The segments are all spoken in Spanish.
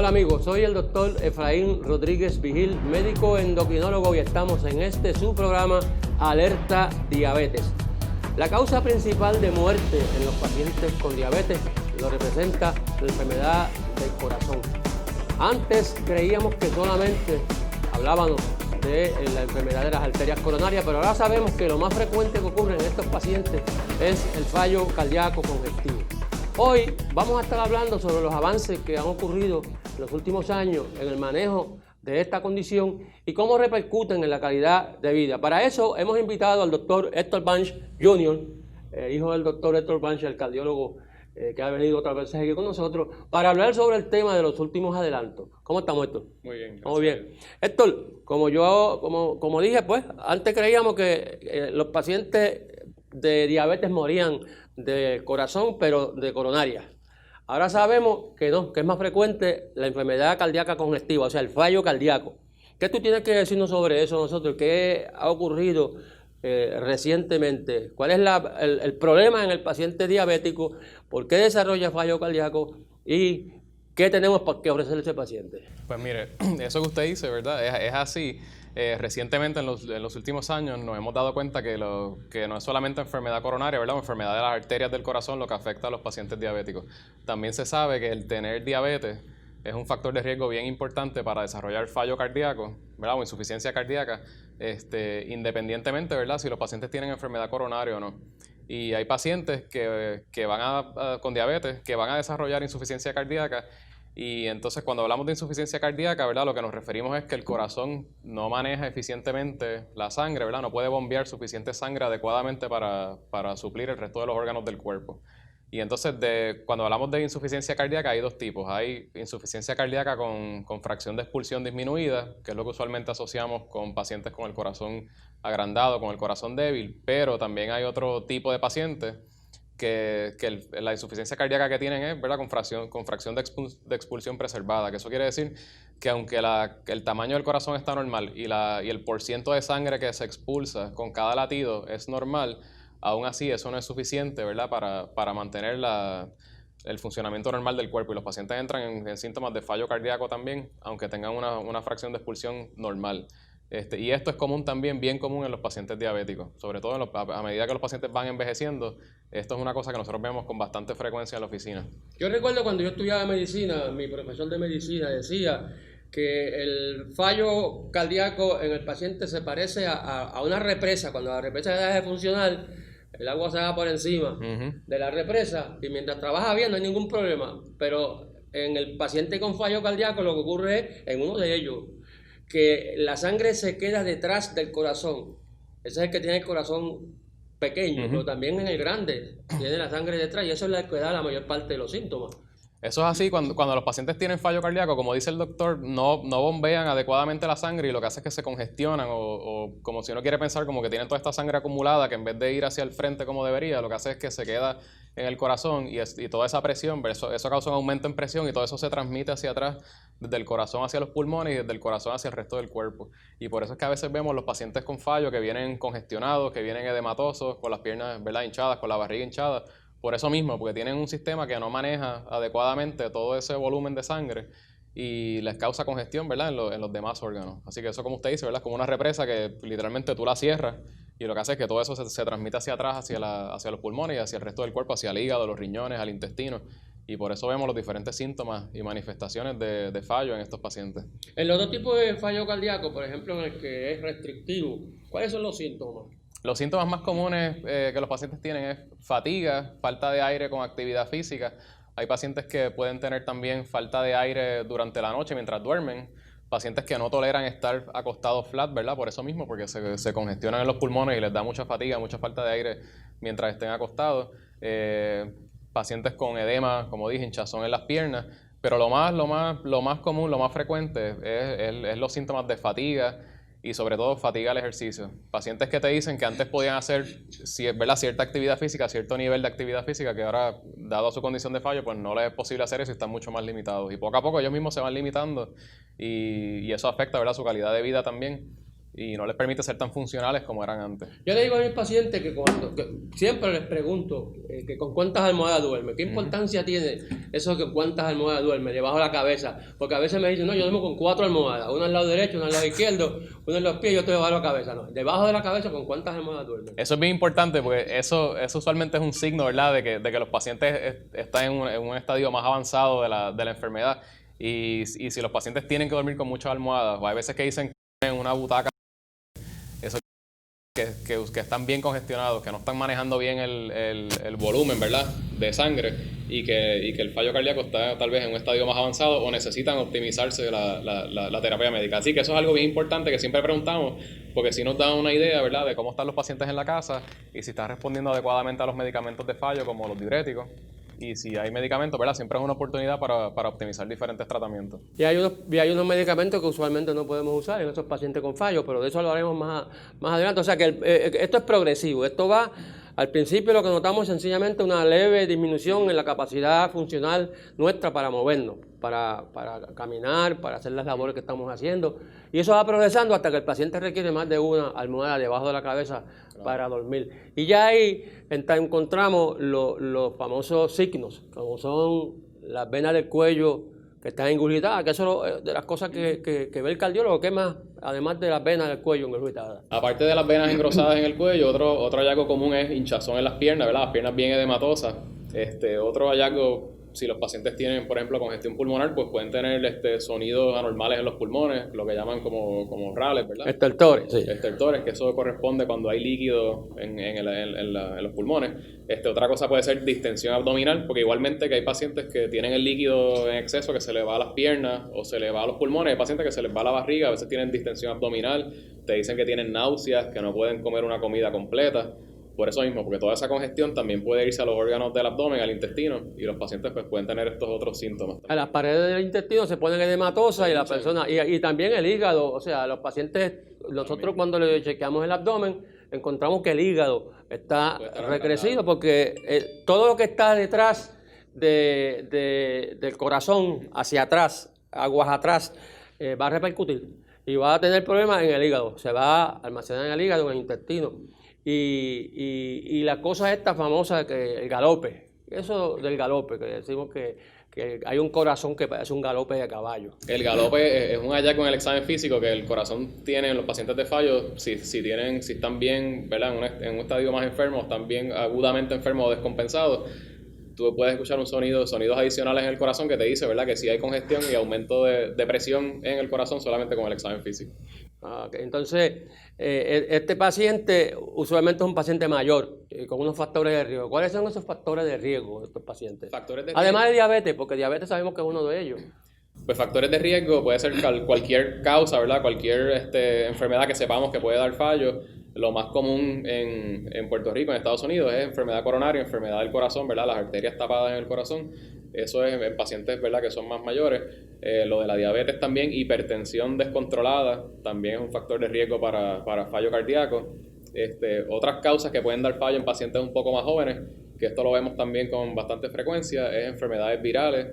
Hola amigos, soy el doctor Efraín Rodríguez Vigil, médico endocrinólogo, y estamos en su programa Alerta Diabetes. La causa principal de muerte en los pacientes con diabetes lo representa la enfermedad del corazón. Antes creíamos que solamente hablábamos de la enfermedad de las arterias coronarias, pero ahora sabemos que lo más frecuente que ocurre en estos pacientes es el fallo cardíaco congestivo. Hoy vamos a estar hablando sobre los avances que han ocurrido en los últimos años en el manejo de esta condición y cómo repercuten en la calidad de vida. Para eso hemos invitado al doctor Héctor Banch Jr., hijo del doctor Héctor Banch, el cardiólogo que ha venido otras veces aquí con nosotros, para hablar sobre el tema de los últimos adelantos. ¿Cómo estamos, Héctor? Muy bien. Muy bien. Héctor, como dije, pues, antes creíamos que los pacientes de diabetes morían de corazón, pero de coronaria. Ahora sabemos que no, que es más frecuente la enfermedad cardíaca congestiva, o sea, el fallo cardíaco. ¿Qué tú tienes que decirnos sobre eso nosotros? ¿Qué ha ocurrido recientemente? ¿Cuál es el problema en el paciente diabético? ¿Por qué desarrolla fallo cardíaco? ¿Y qué tenemos que ofrecerle a ese paciente? Pues mire, eso que usted dice, ¿verdad? Es así. Recientemente, en los últimos años, nos hemos dado cuenta que no es solamente enfermedad coronaria, ¿verdad? O enfermedad de las arterias del corazón lo que afecta a los pacientes diabéticos. También se sabe que el tener diabetes es un factor de riesgo bien importante para desarrollar fallo cardíaco, ¿verdad? O insuficiencia cardíaca, independientemente, ¿verdad? Si los pacientes tienen enfermedad coronaria o no. Y hay pacientes que van con diabetes que van a desarrollar insuficiencia cardíaca. Y entonces cuando hablamos de insuficiencia cardíaca, ¿verdad? Lo que nos referimos es que el corazón no maneja eficientemente la sangre, ¿verdad? No puede bombear suficiente sangre adecuadamente para suplir el resto de los órganos del cuerpo. Y entonces cuando hablamos de insuficiencia cardíaca hay dos tipos. Hay insuficiencia cardíaca con fracción de expulsión disminuida, que es lo que usualmente asociamos con pacientes con el corazón agrandado, con el corazón débil, pero también hay otro tipo de pacientes que la insuficiencia cardíaca que tienen es, ¿verdad? con fracción de expulsión preservada, que eso quiere decir que aunque el tamaño del corazón está normal y el porciento de sangre que se expulsa con cada latido es normal, aún así eso no es suficiente, ¿verdad? para mantener el funcionamiento normal del cuerpo, y los pacientes entran en síntomas de fallo cardíaco también, aunque tengan una fracción de expulsión normal. Y esto es común también, bien común en los pacientes diabéticos, sobre todo a medida que los pacientes van envejeciendo. Esto es una cosa que nosotros vemos con bastante frecuencia en la oficina. Yo recuerdo cuando yo estudiaba medicina, mi profesor de medicina decía que el fallo cardíaco en el paciente se parece a una represa. Cuando la represa deja de funcionar, el agua se va por encima de la represa y mientras trabaja bien no hay ningún problema. Pero en el paciente con fallo cardíaco lo que ocurre es, en uno de ellos, que la sangre se queda detrás del corazón. Ese es el que tiene el corazón pequeño, pero también en el grande tiene la sangre detrás, y eso es la que da la mayor parte de los síntomas. Eso es así, cuando los pacientes tienen fallo cardíaco, como dice el doctor, no bombean adecuadamente la sangre, y lo que hace es que se congestionan, o como si uno quiere pensar como que tienen toda esta sangre acumulada que en vez de ir hacia el frente como debería, lo que hace es que se queda en el corazón, y toda esa presión, eso causa un aumento en presión, y todo eso se transmite hacia atrás, desde el corazón hacia los pulmones y desde el corazón hacia el resto del cuerpo. Y por eso es que a veces vemos los pacientes con fallo que vienen congestionados, que vienen edematosos, con las piernas, ¿verdad?, hinchadas, con la barriga hinchada. Por eso mismo, porque tienen un sistema que no maneja adecuadamente todo ese volumen de sangre y les causa congestión, ¿verdad?, en los demás órganos. Así que eso, como usted dice, ¿verdad?, es como una represa que literalmente tú la cierras, y lo que hace es que todo eso se transmite hacia atrás, hacia los pulmones y hacia el resto del cuerpo, hacia el hígado, los riñones, al intestino. Y por eso vemos los diferentes síntomas y manifestaciones de fallo en estos pacientes. El otro tipo de fallo cardíaco, por ejemplo, en el que es restrictivo, ¿cuáles son los síntomas? Los síntomas más comunes que los pacientes tienen es fatiga, falta de aire con actividad física. Hay pacientes que pueden tener también falta de aire durante la noche mientras duermen. Pacientes que no toleran estar acostados flat, ¿verdad? Por eso mismo, porque se congestionan en los pulmones y les da mucha fatiga, mucha falta de aire mientras estén acostados. Pacientes con edema, como dije, hinchazón en las piernas. Pero lo más común, lo más frecuente es los síntomas de fatiga, y sobre todo fatiga al ejercicio. Pacientes que te dicen que antes podían hacer, ¿verdad?, cierta actividad física, cierto nivel de actividad física, que ahora, dado su condición de fallo, pues no les es posible hacer eso y están mucho más limitados. Y poco a poco ellos mismos se van limitando, y eso afecta, ¿verdad?, su calidad de vida también. y no les permite ser tan funcionales como eran antes. Yo le digo a mis pacientes que siempre les pregunto que con cuántas almohadas duerme. ¿Qué importancia tiene eso que cuántas almohadas duerme debajo de la cabeza? Porque a veces me dicen, no, yo duermo con 4 almohadas, una al lado derecho, una al lado izquierdo, una en los pies y yo estoy debajo de la cabeza. No, debajo de la cabeza, ¿con cuántas almohadas duerme? Eso es bien importante porque eso usualmente es un signo, ¿verdad?, de que los pacientes están en un estadio más avanzado de la enfermedad. Y si los pacientes tienen que dormir con muchas almohadas, o hay veces que dicen que en una butaca, eso que están bien congestionados, que no están manejando bien el volumen, ¿verdad?, de sangre, y que el fallo cardíaco está tal vez en un estadio más avanzado o necesitan optimizarse la terapia médica. Así que eso es algo bien importante que siempre preguntamos, porque si nos da una idea, ¿verdad?, de cómo están los pacientes en la casa y si están respondiendo adecuadamente a los medicamentos de fallo, como los diuréticos. Y si hay medicamentos, ¿verdad?, siempre es una oportunidad para optimizar diferentes tratamientos. Y hay unos medicamentos que usualmente no podemos usar en esos pacientes con fallo, pero de eso lo haremos más adelante. O sea que esto es progresivo. Esto va, al principio lo que notamos es sencillamente una leve disminución en la capacidad funcional nuestra para movernos, para caminar, para hacer las labores que estamos haciendo. Y eso va progresando hasta que el paciente requiere más de una almohada debajo de la cabeza para dormir. Y ya ahí encontramos los famosos signos, como son las venas del cuello que están engurgitadas, que eso es de las cosas que ve el cardiólogo. ¿Qué más? Además de las venas del cuello engurgitadas. Aparte de las venas engrosadas en el cuello, otro hallazgo común es hinchazón en las piernas, ¿verdad? Las piernas bien edematosas. Otro hallazgo, si los pacientes tienen, por ejemplo, congestión pulmonar, pues pueden tener sonidos anormales en los pulmones, lo que llaman como rales, ¿verdad? Estertores, sí. Estertores, que eso corresponde cuando hay líquido en los pulmones. Otra cosa puede ser distensión abdominal, porque igualmente que hay pacientes que tienen el líquido en exceso que se les va a las piernas o se les va a los pulmones, hay pacientes que se les va a la barriga, a veces tienen distensión abdominal, te dicen que tienen náuseas, que no pueden comer una comida completa. Por eso mismo, porque toda esa congestión también puede irse a los órganos del abdomen, al intestino, y los pacientes pues pueden tener estos otros síntomas. A las paredes del intestino se ponen edematosas y la persona, y también el hígado, o sea, los pacientes, nosotros cuando le chequeamos el abdomen, encontramos que el hígado está recrecido porque todo lo que está detrás del corazón, hacia atrás, aguas atrás, va a repercutir y va a tener problemas en el hígado, se va a almacenar en el hígado, en el intestino. Y la cosa esta famosa, que el galope, eso del galope, que decimos que hay un corazón que parece un galope de caballo. El galope es un hallazgo en el examen físico que el corazón tiene en los pacientes de fallo, si están bien, ¿verdad?, en un estadio más enfermo, están bien agudamente enfermos o descompensados. Tú puedes escuchar sonidos adicionales en el corazón que te dice, ¿verdad?, que sí hay congestión y aumento de presión en el corazón solamente con el examen físico. Okay. Entonces, este paciente usualmente es un paciente mayor, con unos factores de riesgo. ¿Cuáles son esos factores de riesgo de estos pacientes? Además de diabetes, porque diabetes sabemos que es uno de ellos. Pues factores de riesgo puede ser cualquier causa, ¿verdad?, cualquier enfermedad que sepamos que puede dar fallo. Lo más común en Puerto Rico, en Estados Unidos, es enfermedad coronaria, enfermedad del corazón, ¿verdad?, las arterias tapadas en el corazón. Eso es en pacientes, ¿verdad?, que son más mayores. Lo de la diabetes también, hipertensión descontrolada, también es un factor de riesgo para fallo cardíaco. Otras causas que pueden dar fallo en pacientes un poco más jóvenes, que esto lo vemos también con bastante frecuencia, es enfermedades virales,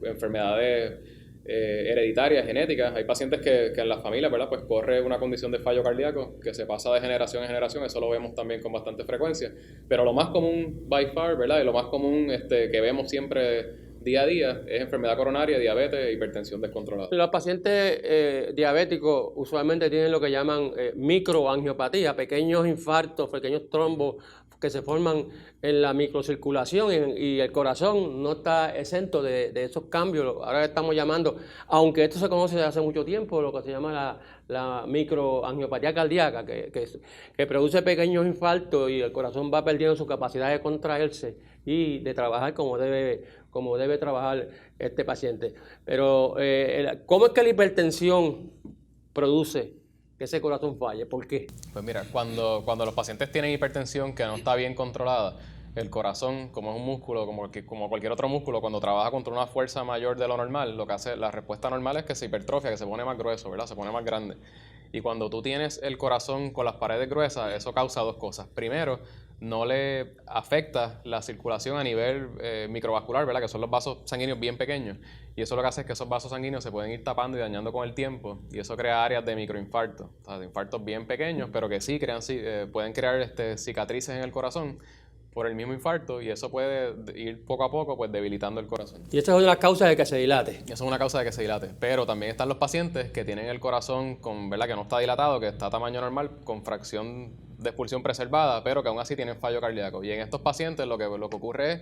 enfermedades hereditarias, genéticas. Hay pacientes que en la familia, ¿verdad?, pues corre una condición de fallo cardíaco que se pasa de generación en generación. Eso lo vemos también con bastante frecuencia. Pero lo más común, by far, ¿verdad?, y lo más común que vemos siempre día a día es enfermedad coronaria, diabetes e hipertensión descontrolada. Los pacientes diabéticos usualmente tienen lo que llaman microangiopatía, pequeños infartos, pequeños trombos que se forman en la microcirculación y el corazón no está exento de esos cambios. Ahora estamos llamando, aunque esto se conoce desde hace mucho tiempo, lo que se llama la microangiopatía cardíaca, que produce pequeños infartos y el corazón va perdiendo su capacidad de contraerse y de trabajar como debe trabajar este paciente. Pero, ¿cómo es que la hipertensión produce que ese corazón falle? ¿Por qué? Pues mira, cuando los pacientes tienen hipertensión que no está bien controlada, el corazón, como es un músculo, como cualquier otro músculo, cuando trabaja contra una fuerza mayor de lo normal, lo que hace, la respuesta normal es que se hipertrofia, que se pone más grueso, ¿verdad?, se pone más grande. Y cuando tú tienes el corazón con las paredes gruesas, eso causa dos cosas. Primero, no le afecta la circulación a nivel microvascular, ¿verdad? Que son los vasos sanguíneos bien pequeños. Y eso lo que hace es que esos vasos sanguíneos se pueden ir tapando y dañando con el tiempo. Y eso crea áreas de microinfarto. O sea, de infartos bien pequeños, pero que sí pueden crear cicatrices en el corazón por el mismo infarto. Y eso puede ir poco a poco pues debilitando el corazón. Y esa es una causa de que se dilate. Eso es una causa de que se dilate. Pero también están los pacientes que tienen el corazón ¿verdad? Que no está dilatado, que está a tamaño normal, con fracción de expulsión preservada, pero que aún así tienen fallo cardíaco. Y en estos pacientes lo que ocurre es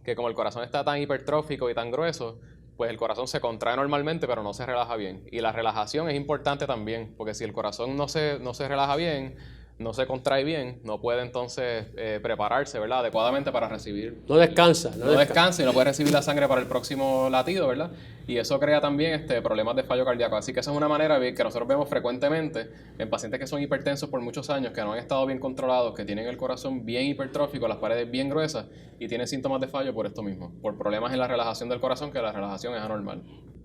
que como el corazón está tan hipertrófico y tan grueso, pues el corazón se contrae normalmente, pero no se relaja bien. Y la relajación es importante también, porque si el corazón no se relaja bien, no se contrae bien, no puede entonces prepararse, ¿verdad? Adecuadamente para recibir. No descansa. No descansa y no puede recibir la sangre para el próximo latido, ¿verdad? Y eso crea también problemas de fallo cardíaco. Así que esa es una manera que nosotros vemos frecuentemente en pacientes que son hipertensos por muchos años, que no han estado bien controlados, que tienen el corazón bien hipertrófico, las paredes bien gruesas y tienen síntomas de fallo por esto mismo, por problemas en la relajación del corazón, que la relajación es anormal.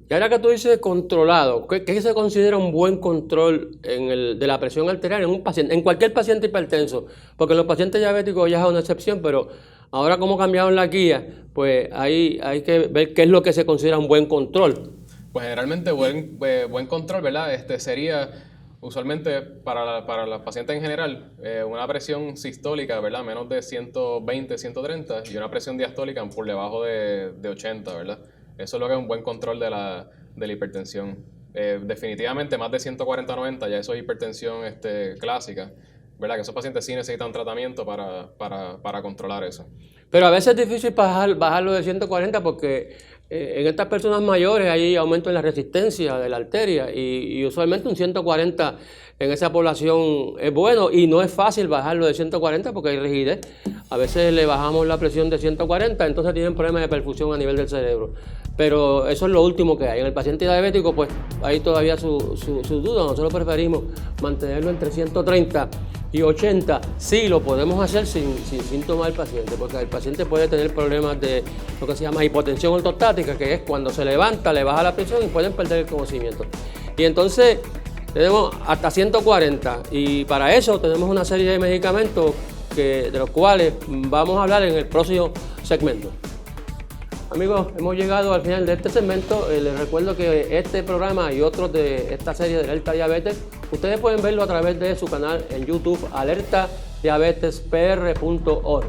Y ahora que tú dices controlado, ¿qué se considera un buen control de la presión arterial en un paciente, en cualquier paciente hipertenso? Porque en los pacientes diabéticos ya es una excepción, pero ahora como cambiaron la guía, pues hay que ver qué es lo que se considera un buen control. Pues generalmente buen control, ¿verdad? Sería usualmente para los pacientes en general una presión sistólica, ¿verdad? Menos de 120, 130 y una presión diastólica por debajo de 80, ¿verdad? Eso es lo que es un buen control de la hipertensión. Definitivamente más de 140-90 ya eso es hipertensión clásica, ¿verdad? Que esos pacientes sí necesitan tratamiento para controlar eso. Pero a veces es difícil bajarlo de 140 porque en estas personas mayores hay aumento en la resistencia de la arteria y usualmente un 140 en esa población es bueno y no es fácil bajarlo de 140 porque hay rigidez. A veces le bajamos la presión de 140, entonces tienen problemas de perfusión a nivel del cerebro. Pero eso es lo último que hay. En el paciente diabético, pues hay todavía su duda. Nosotros preferimos mantenerlo entre 130 y 80. Sí, lo podemos hacer sin síntomas del paciente, porque el paciente puede tener problemas de lo que se llama hipotensión ortostática, que es cuando se levanta, le baja la presión y pueden perder el conocimiento. Y entonces tenemos hasta 140 y para eso tenemos una serie de medicamentos de los cuales vamos a hablar en el próximo segmento. Amigos, hemos llegado al final de este segmento. Les recuerdo que este programa y otros de esta serie de Alerta Diabetes, ustedes pueden verlo a través de su canal en YouTube, alertadiabetespr.org.